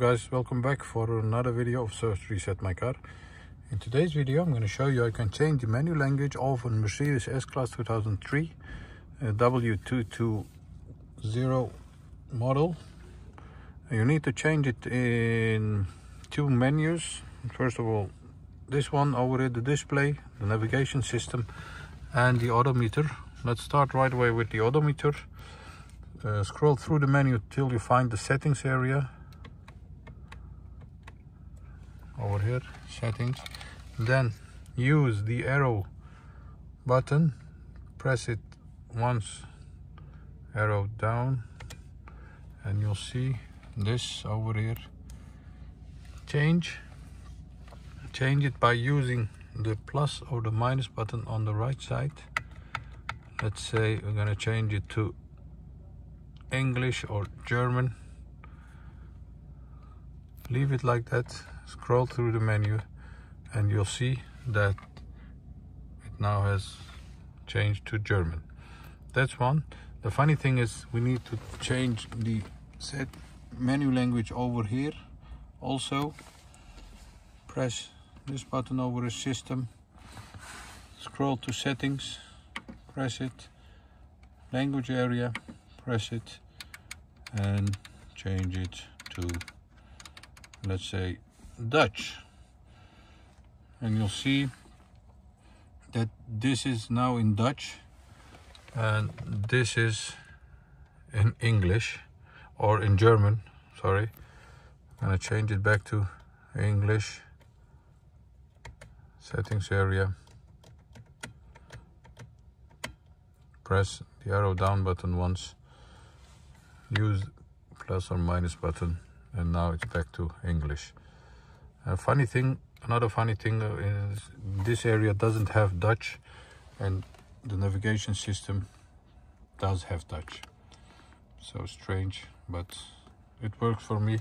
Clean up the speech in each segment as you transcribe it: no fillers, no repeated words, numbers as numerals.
Guys, welcome back for another video of Search Reset My Car. In today's video I'm going to show you I can change the menu language of a Mercedes S-Class 2003 W220 model. You need to change it in two menus. First of all, this one over here, the display, the navigation system and the odometer. Let's start right away with the odometer. Scroll through the menu till you find the settings area. Over here, settings, then use the arrow button, press it once, arrow down, and you'll see this over here. Change it by using the plus or the minus button on the right side. Let's say we're going to change it to English or German. Leave it like that. Scroll through the menu and you'll see that it now has changed to German. That's one. The funny thing is we need to change the set menu language over here also. Press this button over the system, scroll to settings, press it, language area, press it, and change it to, let's say, Dutch, and you'll see that this is now in Dutch and this is in English, or in German, sorry. I'm gonna change it back to English. Settings area, press the arrow down button once, use plus or minus button, and now it's back to English. Another funny thing is this area doesn't have Dutch, and the navigation system does have Dutch. So strange, but it works for me.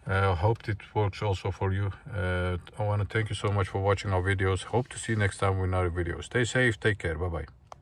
I hope it works also for you. I want to thank you so much for watching our videos. Hope to see you next time with another video. Stay safe, take care, bye bye.